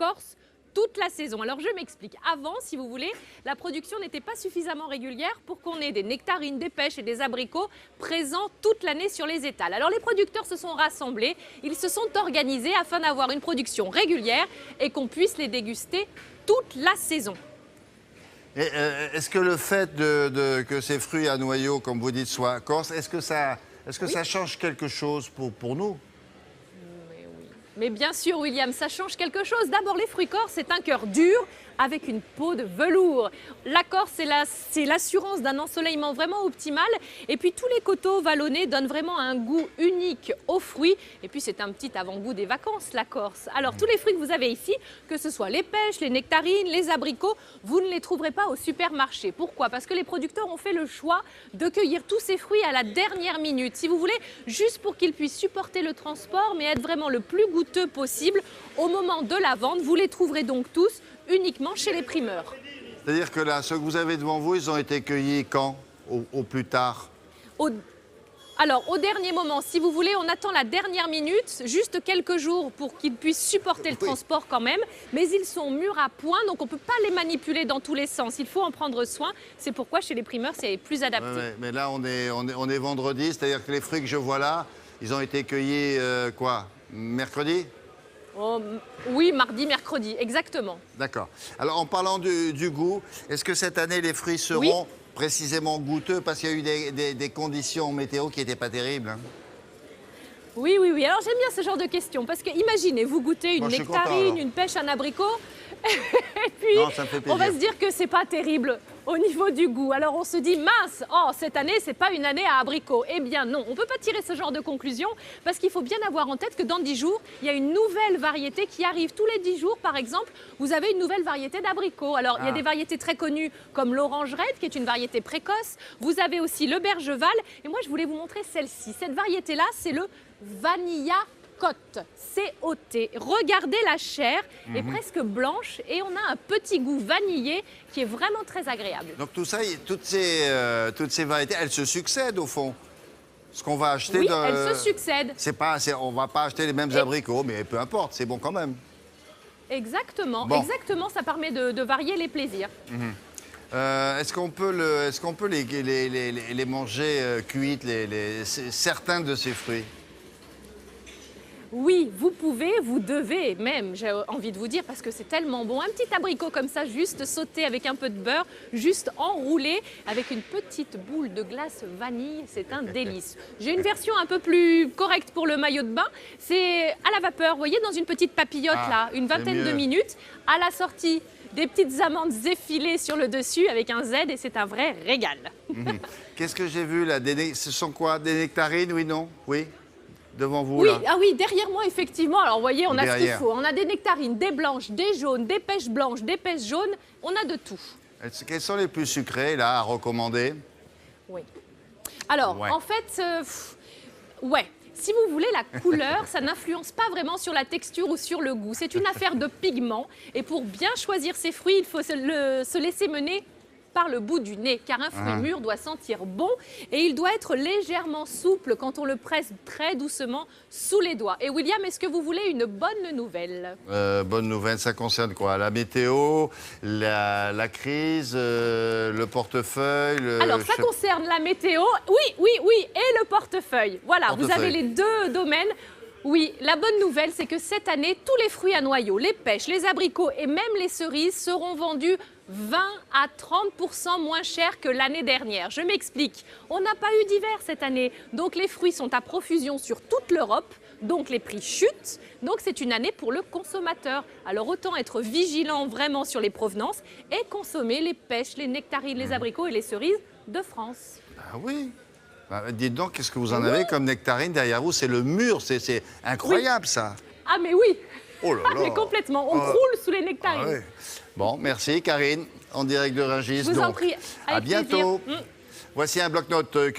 Corse toute la saison. Alors je m'explique. Avant, si vous voulez, la production n'était pas suffisamment régulière pour qu'on ait des nectarines, des pêches et des abricots présents toute l'année sur les étals. Alors les producteurs se sont rassemblés, ils se sont organisés afin d'avoir une production régulière et qu'on puisse les déguster toute la saison. Est-ce que le fait que ces fruits à noyaux, comme vous dites, soient corses, est-ce que ça change quelque chose pour nous? Mais bien sûr, William, ça change quelque chose. D'abord, les fruits corses, c'est un cœur dur avec une peau de velours. La Corse, c'est l'assurance d'un ensoleillement vraiment optimal. Et puis, tous les coteaux vallonnés donnent vraiment un goût unique aux fruits. Et puis, c'est un petit avant-goût des vacances, la Corse. Alors, tous les fruits que vous avez ici, que ce soit les pêches, les nectarines, les abricots, vous ne les trouverez pas au supermarché. Pourquoi? Parce que les producteurs ont fait le choix de cueillir tous ces fruits à la dernière minute. Si vous voulez, juste pour qu'ils puissent supporter le transport, mais être vraiment le plus goûteux possible au moment de la vente. Vous les trouverez donc tous uniquement chez les primeurs. C'est-à-dire que là, ceux que vous avez devant vous, ils ont été cueillis quand? Au plus tard? Alors, au dernier moment, si vous voulez, on attend la dernière minute, juste quelques jours pour qu'ils puissent supporter le transport quand même. Mais ils sont mûrs à point, donc on ne peut pas les manipuler dans tous les sens. Il faut en prendre soin. C'est pourquoi chez les primeurs, c'est plus adapté. Ouais, mais là, on est vendredi, c'est-à-dire que les fruits que je vois là, ils ont été cueillis quoi? Mercredi? Oh, oui, mardi, mercredi, exactement. D'accord. Alors, en parlant du goût, est-ce que cette année, les fruits seront précisément goûteux? Parce qu'il y a eu des conditions météo qui n'étaient pas terribles. Hein. Oui. Alors, j'aime bien ce genre de questions. Parce que imaginez, vous goûtez une nectarine, une pêche, un abricot. Et puis, non, ça me fait plaisir. On va se dire que c'est pas terrible au niveau du goût. Alors on se dit, mince, oh, cette année, c'est pas une année à abricots. Eh bien non, on peut pas tirer ce genre de conclusion parce qu'il faut bien avoir en tête que dans 10 jours, il y a une nouvelle variété qui arrive. Tous les 10 jours, par exemple, vous avez une nouvelle variété d'abricots. Alors il y a des variétés très connues comme l'orange red, qui est une variété précoce. Vous avez aussi le bergeval. Et moi, je voulais vous montrer celle-ci. Cette variété-là, c'est le Vanilla Côte, C-O-T. Regardez, la chair est presque blanche et on a un petit goût vanillé qui est vraiment très agréable. Donc tout ça, toutes ces variétés, elles se succèdent au fond. Ce qu'on va acheter, oui, elles se succèdent. On va pas acheter les mêmes abricots, mais peu importe, c'est bon quand même. Exactement, ça permet de varier les plaisirs. Est-ce qu'on peut les manger cuites, certains de ces fruits? Oui, vous pouvez, vous devez même, j'ai envie de vous dire, parce que c'est tellement bon. Un petit abricot comme ça, juste sauté avec un peu de beurre, juste enroulé avec une petite boule de glace vanille, c'est un délice. J'ai une version un peu plus correcte pour le maillot de bain. C'est à la vapeur, vous voyez, dans une petite papillote là, une vingtaine de minutes. À la sortie, des petites amandes effilées sur le dessus avec un Z et c'est un vrai régal. Qu'est-ce que j'ai vu là? Ce sont quoi? Des nectarines, oui, non? Oui? Devant vous, oui, là. Ah oui, derrière moi, effectivement. Alors, vous voyez, on a ce qu'il faut. On a des nectarines, des blanches, des jaunes, des pêches blanches, des pêches jaunes. On a de tout. Quels sont les plus sucrés, là, à recommander? Oui. Alors, en fait, si vous voulez, la couleur, ça n'influence pas vraiment sur la texture ou sur le goût. C'est une affaire de pigments. Et pour bien choisir ses fruits, il faut se laisser mener par le bout du nez, car un fruit mûr doit sentir bon et il doit être légèrement souple quand on le presse très doucement sous les doigts. Et William, est-ce que vous voulez une bonne nouvelle? Bonne nouvelle, ça concerne quoi? La météo, la crise, le portefeuille? Alors, ça concerne la météo, oui, et le portefeuille. Voilà, vous avez les deux domaines. Oui, la bonne nouvelle, c'est que cette année, tous les fruits à noyaux, les pêches, les abricots et même les cerises seront vendus 20 à 30% moins cher que l'année dernière. Je m'explique. On n'a pas eu d'hiver cette année, donc les fruits sont à profusion sur toute l'Europe, donc les prix chutent. Donc c'est une année pour le consommateur. Alors autant être vigilant vraiment sur les provenances et consommer les pêches, les nectarines, les abricots et les cerises de France. Ah oui. Dites donc, qu'est-ce que vous en avez comme nectarine derrière vous? C'est le mur, c'est incroyable ça. Ah mais oui. Oh là là. Mais complètement, on croule sous les nectarines. Ah ouais. Bon, merci Karine, en direct de Rungis. Je vous en prie, à bientôt. Voici un bloc-notes